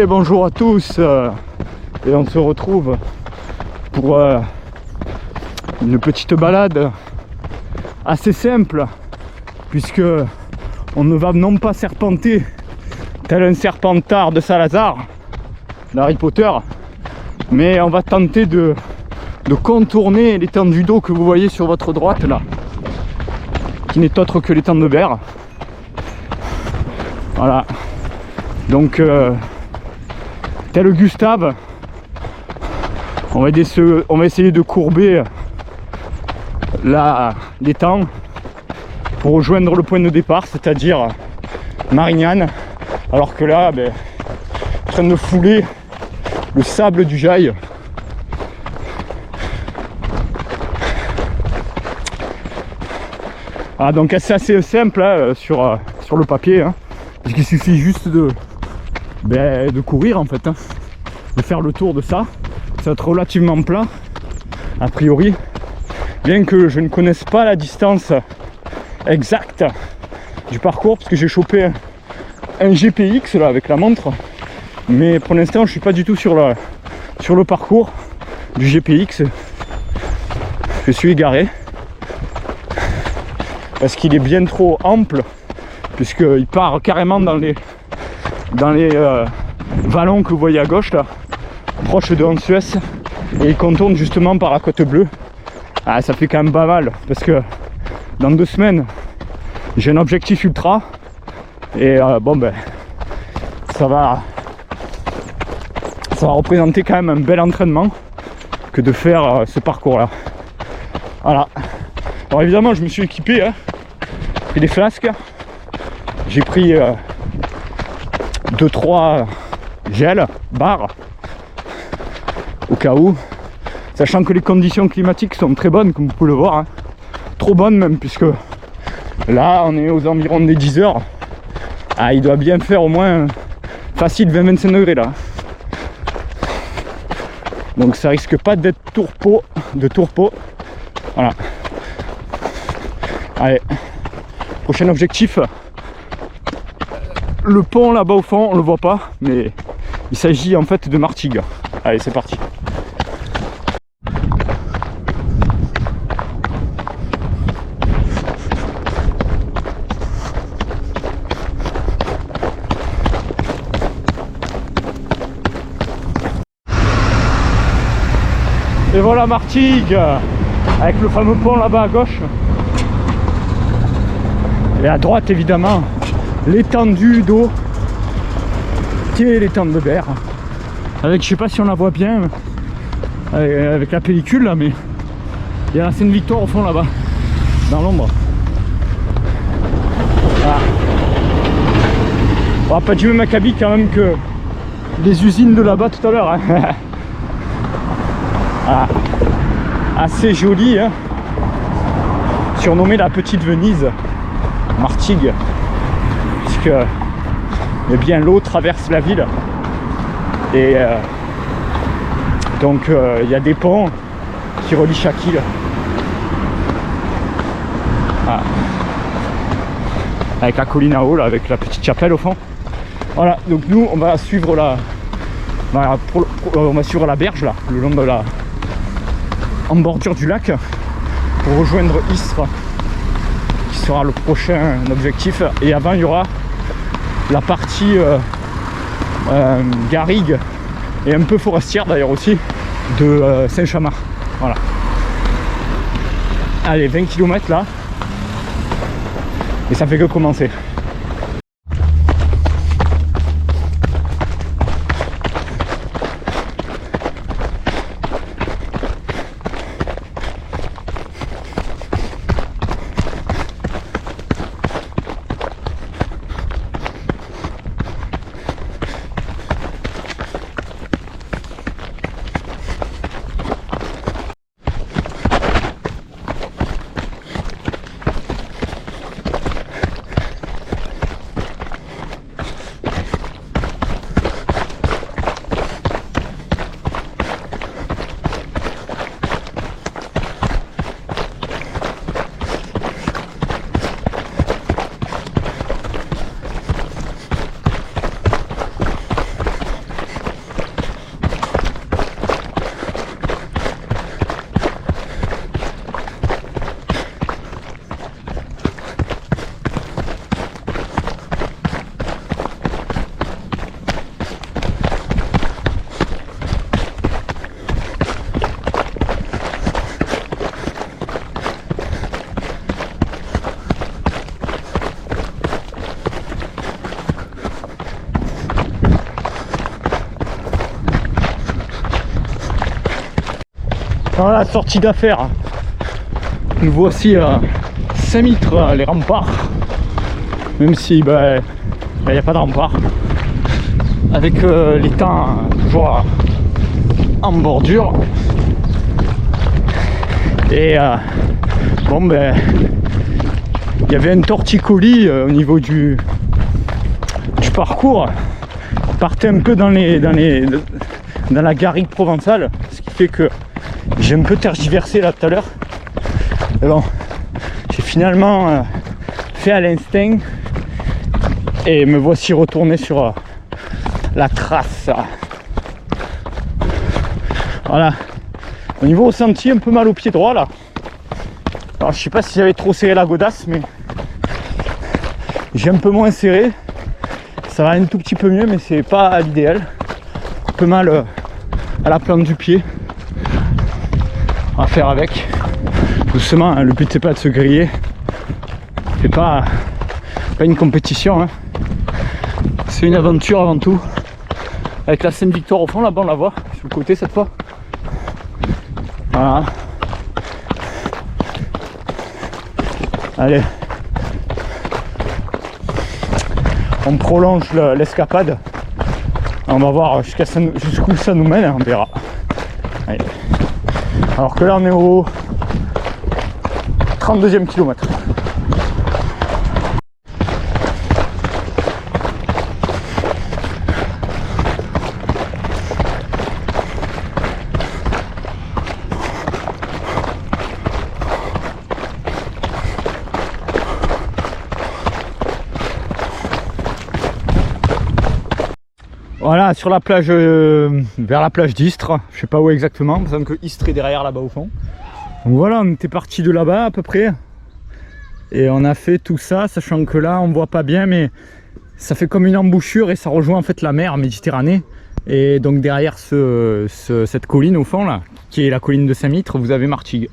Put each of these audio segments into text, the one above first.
Et bonjour à tous, et on se retrouve pour une petite balade assez simple, puisque on ne va non pas serpenter tel un serpentard de Salazar d'Harry Potter, mais on va tenter de contourner l'étendue d'eau que vous voyez sur votre droite là, qui n'est autre que l'étang de Berre. Voilà, donc tel Gustave, on va essayer de courber l'étang pour rejoindre le point de départ, c'est-à-dire Marignane, alors que là, en train de fouler le sable du Jail. Ah, donc c'est assez simple hein, sur le papier, hein, parce qu'il suffit juste de courir en fait, hein, de faire le tour de ça. Ça va être relativement plat a priori, bien que je ne connaisse pas la distance exacte du parcours, parce que j'ai chopé un GPX là avec la montre, mais pour l'instant je suis pas du tout sur le parcours du GPX. Je suis égaré parce qu'il est bien trop ample, puisqu'il part carrément dans les vallons que vous voyez à gauche là, proche de Honsuès, et il contourne justement par la Côte Bleue. Ah, ça fait quand même pas mal, parce que dans 2 semaines j'ai un objectif ultra, et ça va représenter quand même un bel entraînement que de faire ce parcours là. Voilà, alors évidemment je me suis équipé, hein. J'ai pris des flasques, j'ai pris 2-3 gels, barres, au cas où, sachant que les conditions climatiques sont très bonnes, comme vous pouvez le voir, hein. Trop bonnes même, puisque là on est aux environs des 10 heures. Ah, il doit bien faire au moins facile 20-25 degrés là, donc ça risque pas d'être tourpeau. Voilà, allez, prochain objectif, le pont là-bas au fond, on le voit pas, mais il s'agit en fait de Martigues. Allez, c'est parti. Et voilà Martigues, avec le fameux pont là-bas à gauche. Et à droite évidemment l'étendue d'eau qui est l'étang de Berre, avec, je sais pas si on la voit bien avec la pellicule là, mais il y a la Sainte-Victoire au fond là-bas, dans l'ombre. Voilà. On va pas du même acabit quand même que les usines de là-bas tout à l'heure, hein. Voilà. Assez joli, hein. Surnommé la petite Venise, Martigues, puisque l'eau traverse la ville, et donc il y a des ponts qui relient chaque île. Voilà. Avec la colline à haut là, avec la petite chapelle au fond. Voilà, donc nous on va suivre on va suivre la berge là, le long de en bordure du lac, pour rejoindre Istres, qui sera le prochain objectif. Et avant il y aura la partie garrigue et un peu forestière d'ailleurs aussi de Saint-Chamard. Voilà, allez, 20 km là, et ça fait que commencer. Voilà, sortie d'affaires. Nous voici à Saint-Mitre, les remparts. Même si il n'y a pas de remparts. Avec les temps toujours en bordure. Et bon ben il y avait un torticolis au niveau du parcours. Il partait un peu dans la garrigue provençale, ce qui fait que j'ai un peu tergiversé là tout à l'heure. Mais bon, j'ai finalement fait à l'instinct et me voici retourné sur la trace. Voilà. Au niveau ressenti, un peu mal au pied droit là. Alors je sais pas si j'avais trop serré la godasse, mais j'ai un peu moins serré. Ça va un tout petit peu mieux, mais c'est pas à l'idéal. Un peu mal à la plante du pied. On va faire avec. Doucement, hein, le but c'est pas de se griller. C'est pas une compétition. Hein. C'est une aventure avant tout. Avec la Sainte-Victoire au fond, là-bas on la voit, sur le côté cette fois. Voilà. Allez. On prolonge l'escapade. On va voir jusqu'où ça nous mène, on verra. Allez. Alors que là on est au 32e kilomètre. Voilà, sur la plage, vers la plage d'Istres, je sais pas où exactement, parce que Istres est derrière là-bas au fond. Donc voilà, on était parti de là-bas à peu près, et on a fait tout ça, sachant que là on voit pas bien, mais ça fait comme une embouchure et ça rejoint en fait la mer Méditerranée. Et donc derrière cette colline au fond là, qui est la colline de Saint-Mitre, vous avez Martigues.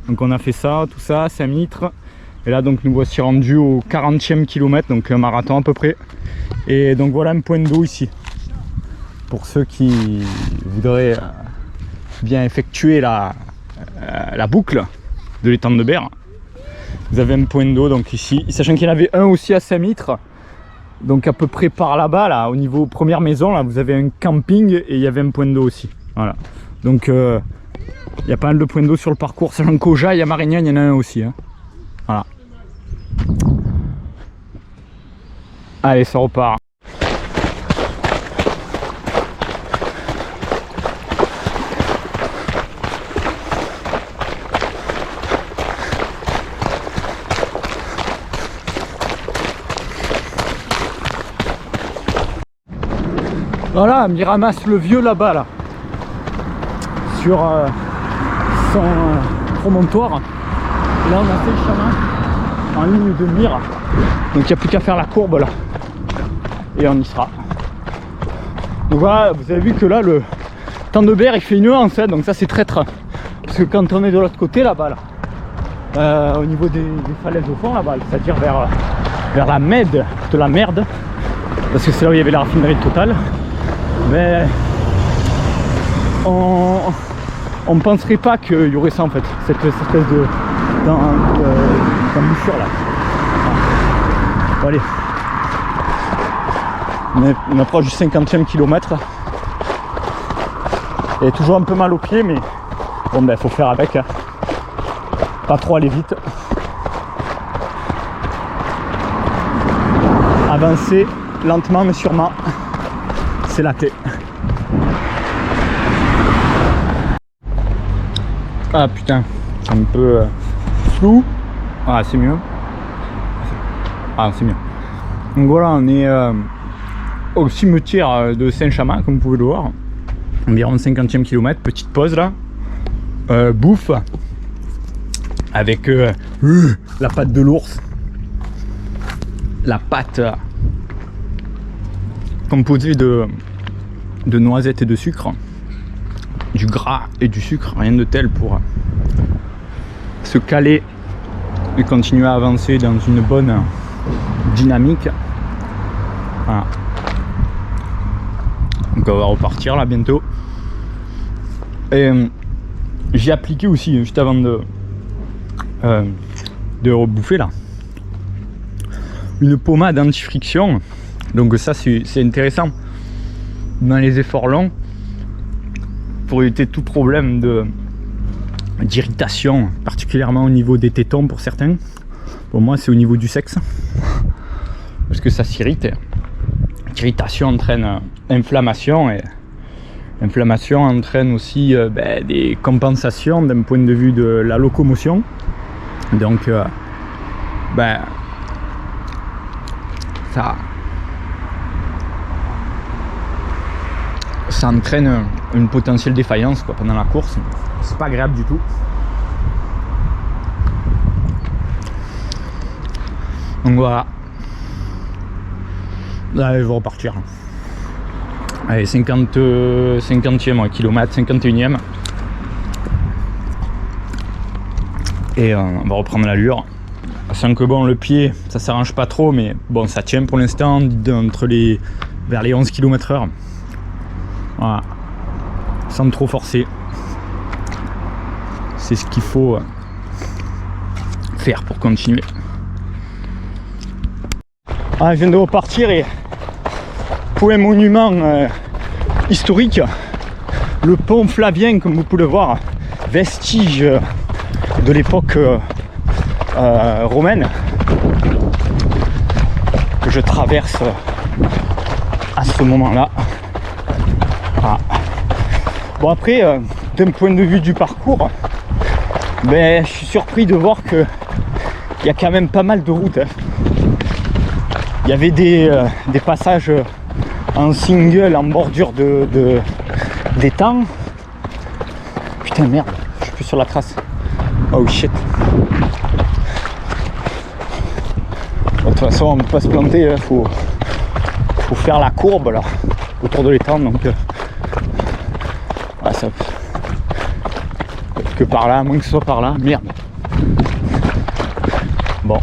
Donc on a fait ça, tout ça, Saint-Mitre, et là donc nous voici rendus au 40e kilomètre, donc un marathon à peu près. Et donc voilà un point d'eau ici. Pour ceux qui voudraient bien effectuer la boucle de l'étang de Berre, vous avez un point d'eau donc ici, sachant qu'il y en avait un aussi à Saint-Mitre, donc à peu près par là-bas, là, au niveau première maison, là, vous avez un camping et il y avait un point d'eau aussi. Voilà. Donc il y a pas mal de points d'eau sur le parcours, sachant qu'au Jaille, à Marignane, il y en a un aussi. Hein. Voilà. Allez, ça repart. Voilà, Miramas le Vieux là-bas, là, sur son promontoire. Et là on a fait le chemin en ligne de mire. Donc il n'y a plus qu'à faire la courbe là. Et on y sera. Donc voilà, vous avez vu que là le temps de Berre il fait une nuance, hein, donc ça c'est traître. Parce que quand on est de l'autre côté là-bas, là, au niveau des falaises au fond là-bas, c'est-à-dire vers la Med de la merde, parce que c'est là où il y avait la raffinerie totale. Mais on penserait pas qu'il y aurait ça en fait, cette espèce d'embouchure là. Bon, allez, on approche du 50e kilomètre. Et toujours un peu mal aux pieds, mais bon ben faut faire avec, hein. Pas trop aller vite. Avancer lentement mais sûrement. C'est la clé. Ah putain, c'est un peu flou. Ah c'est mieux. Ah c'est mieux. Donc voilà, on est au cimetière de Saint-Chamond, comme vous pouvez le voir. Environ 50e kilomètre, petite pause là. Bouffe. Avec la pâte de l'ours. La pâte composée de noisettes et de sucre, du gras et du sucre, rien de tel pour se caler et continuer à avancer dans une bonne dynamique. Voilà. Donc on va repartir là bientôt. Et j'ai appliqué aussi, juste avant de rebouffer là, une pommade anti-friction. Donc ça c'est intéressant dans les efforts longs pour éviter tout problème d'irritation, particulièrement au niveau des tétons pour certains. Pour moi c'est au niveau du sexe, parce que ça s'irrite. Irritation entraîne inflammation, et inflammation entraîne aussi des compensations d'un point de vue de la locomotion. Donc ça entraîne une potentielle défaillance quoi, pendant la course. C'est pas agréable du tout. Donc voilà. Là je vais repartir. Allez, 50e kilomètre, 51e. Et on va reprendre l'allure. Sans que bon, le pied, ça s'arrange pas trop, mais bon, ça tient pour l'instant vers les 11 km/h. Voilà. Sans trop forcer. C'est ce qu'il faut faire pour continuer. Ah, je viens de repartir et pour un monument historique, le pont Flavien, comme vous pouvez le voir, vestige de l'époque romaine, que je traverse à ce moment-là. Ah. Bon après, d'un point de vue du parcours, je suis surpris de voir que il y a quand même pas mal de routes. Il y avait des passages en single, en bordure d'étang. Putain merde, je suis plus sur la trace. Oh shit. De toute façon, on ne peut pas se planter, faut faire la courbe là, autour de l'étang. Donc, ça, que par là, à moins que ce soit par là. Merde. Bon.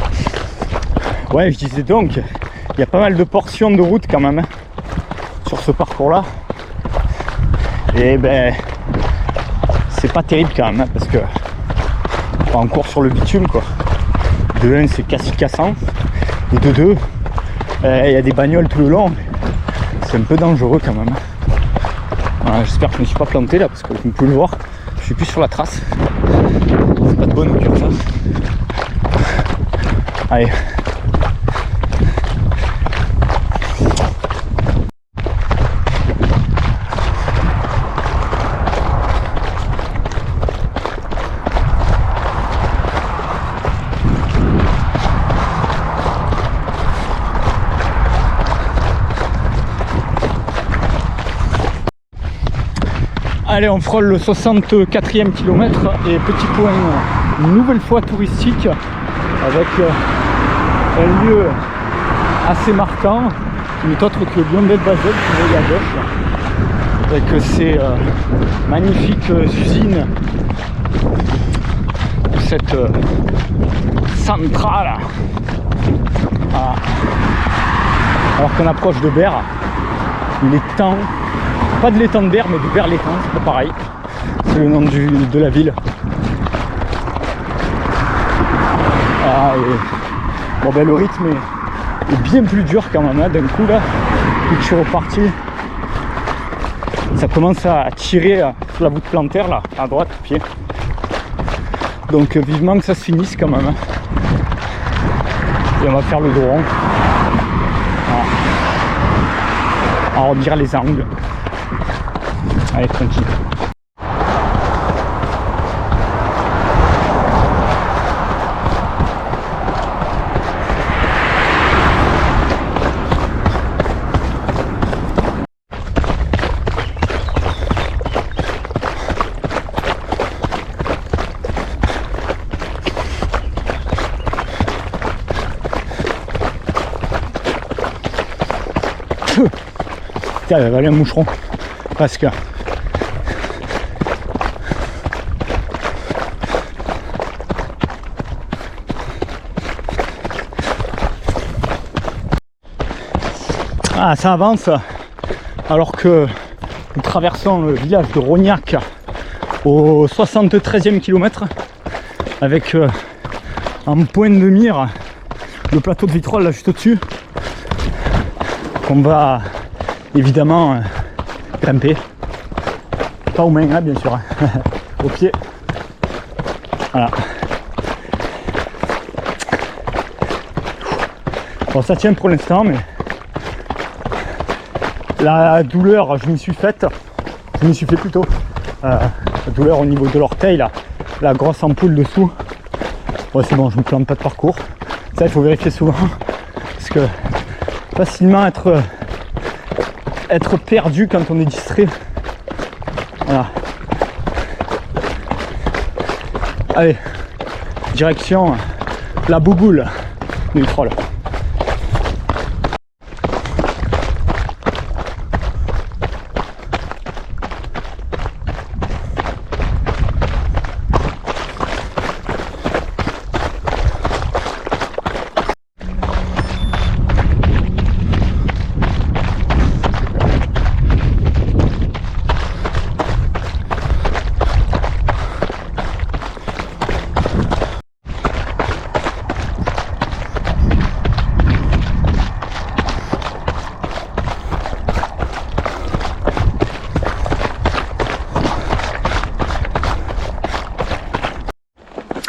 Ouais, je disais donc, il y a pas mal de portions de route quand même sur ce parcours là. Et c'est pas terrible quand même, parce que on court sur le bitume quoi. De 1 c'est cassant, et de 2 il y a des bagnoles tout le long, c'est un peu dangereux quand même. Voilà, j'espère que je ne me suis pas planté là, parce que vous pouvez le voir, je suis plus sur la trace. C'est pas de bonne augure ça. Allez. Allez, on frôle le 64e kilomètre et petit point une nouvelle fois touristique avec un lieu assez marquant qui n'est autre que Lyon del Basel, qui est à gauche, avec ces magnifiques usines, cette centrale. Voilà. Alors qu'on approche de Berre, l'étang. Pas de l'étang de Berre, mais de Berre-l'Étang, c'est pas pareil. C'est le nom de la ville. Bon le rythme est bien plus dur quand même, hein. D'un coup là, dès que je suis reparti, ça commence à tirer sur la voûte plantaire là, à droite, pied. Donc vivement que ça se finisse quand même, hein. Et on va faire le dos rond. Voilà. Arrondir les angles. Allez, tranquille. Putain, il va aller un moucheron. Parce que ça avance alors que nous traversons le village de Rognac au 73e kilomètre avec en point de mire le plateau de Vitrolles là juste au-dessus qu'on va évidemment grimper, pas aux mains hein, bien sûr, aux pieds. Voilà. Bon, ça tient pour l'instant, mais la douleur, je me suis fait plutôt. La douleur au niveau de l'orteil, là, la grosse ampoule dessous. Ouais, c'est bon, je me plante pas de parcours. Ça, il faut vérifier souvent, parce que facilement être perdu quand on est distrait. Voilà. Allez, direction la bouboule du Vitrolles.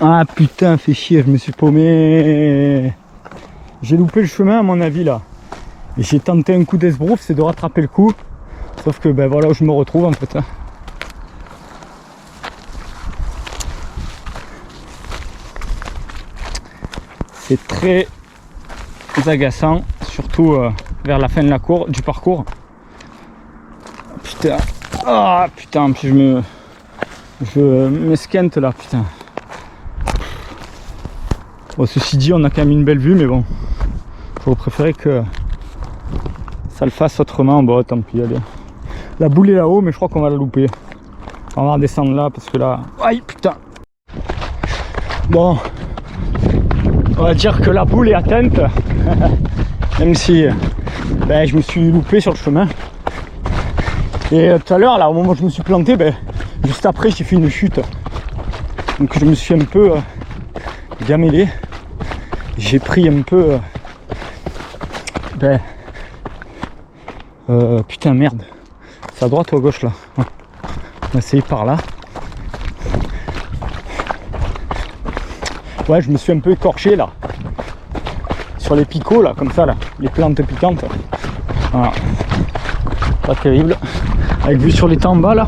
Ah putain, fait chier, je me suis paumé. J'ai loupé le chemin à mon avis là. Et j'ai tenté un coup d'esbrouf, c'est de rattraper le coup. Sauf que ben voilà où je me retrouve en fait. C'est très agaçant, surtout vers la fin de du parcours. Putain. Ah putain, puis je m'esquinte là, putain. Bon, ceci dit, on a quand même une belle vue, mais bon, j'aurais préféré que ça le fasse autrement. Bon, tant pis, allez. La boule est là-haut, mais je crois qu'on va la louper. On va redescendre là, parce que là... Aïe, putain. Bon, on va dire que la boule est atteinte, même si ben, je me suis loupé sur le chemin. Et tout à l'heure, là, au moment où je me suis planté, ben, juste après, j'ai fait une chute. Donc je me suis un peu gamellé. J'ai pris un peu putain merde, c'est à droite ou à gauche là? On va essayer par là. Ouais, je me suis un peu écorché là sur les picots là, comme ça là, les plantes piquantes. Voilà, pas terrible. Avec vue sur les temps en bas là.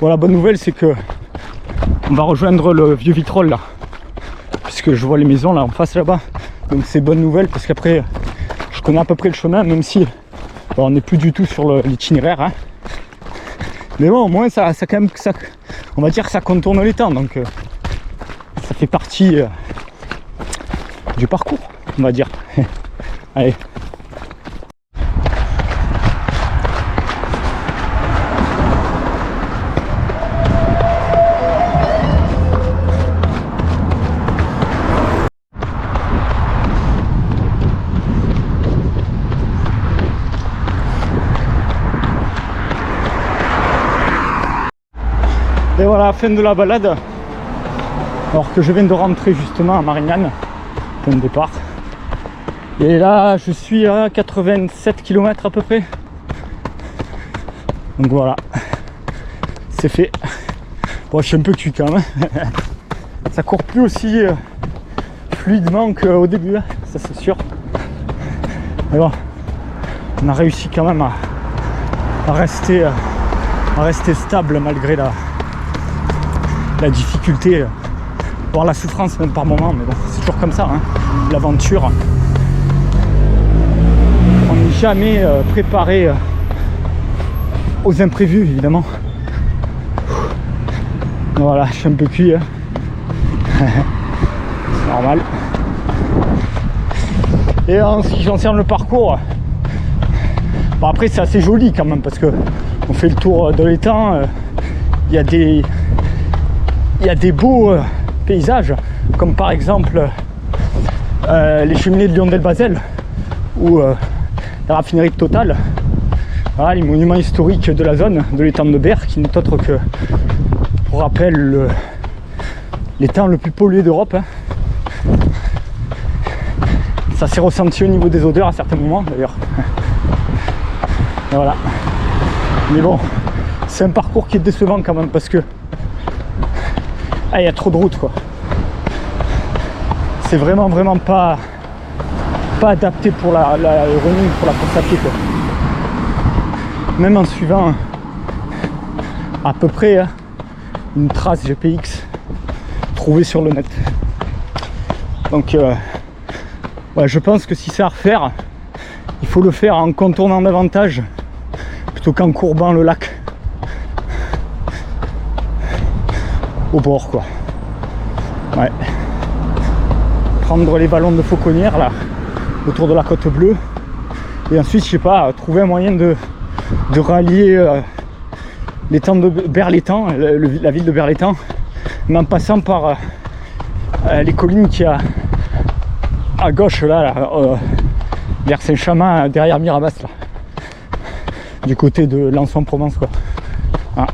Bon, la bonne nouvelle c'est que on va rejoindre le vieux Vitrolles là, puisque je vois les maisons là en face là-bas. Donc c'est bonne nouvelle parce qu'après je connais à peu près le chemin, même si bon, on n'est plus du tout sur l'itinéraire hein. Mais bon, au moins ça quand même, ça, on va dire que ça contourne les temps, donc ça fait partie du parcours, on va dire. Allez. Et voilà, fin de la balade. Alors que je viens de rentrer justement à Marignane, point de départ. Et là, je suis à 87 km à peu près. Donc voilà, c'est fait. Bon, je suis un peu cuit quand même. Ça court plus aussi fluidement qu'au début, hein, ça c'est sûr. Mais bon, on a réussi quand même à rester stable malgré la difficulté, voire la souffrance même par moment, mais bon, c'est toujours comme ça, hein, l'aventure. On n'est jamais préparé aux imprévus, évidemment. Voilà, je suis un peu cuit, hein. C'est normal. Et en ce qui concerne le parcours, bon, après c'est assez joli quand même, parce que on fait le tour de l'étang, il y a des beaux paysages, comme par exemple les cheminées de Lyon-Delbazel ou la raffinerie de Total. Voilà, les monuments historiques de la zone, de l'étang de Berre, qui n'est autre que, pour rappel, l'étang le plus pollué d'Europe. Hein. Ça s'est ressenti au niveau des odeurs à certains moments d'ailleurs. Et voilà. Mais bon, c'est un parcours qui est décevant quand même parce que il y a trop de routes quoi. C'est vraiment pas adapté pour la running, pour la course à pied quoi. Même en suivant à peu près hein, une trace GPX trouvée sur le net. Donc ouais, je pense que si c'est à refaire, il faut le faire en contournant davantage plutôt qu'en courbant le lac au bord quoi. Ouais. Prendre les ballons de fauconnière là autour de la côte bleue et ensuite je sais pas trouver un moyen de rallier l'étang de Berre-l'Étang, la ville de Berre-l'Étang, mais en passant par les collines qu'il y a à gauche là, vers Saint-Chamond, derrière Mirabas là, du côté de Lens-en-Provence quoi. Ah.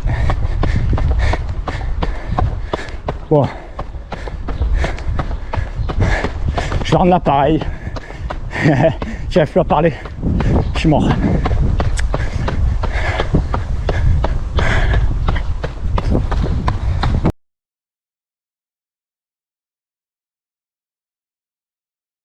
Bon, je vais rendre l'appareil. J'arrive plus à parler, je suis mort.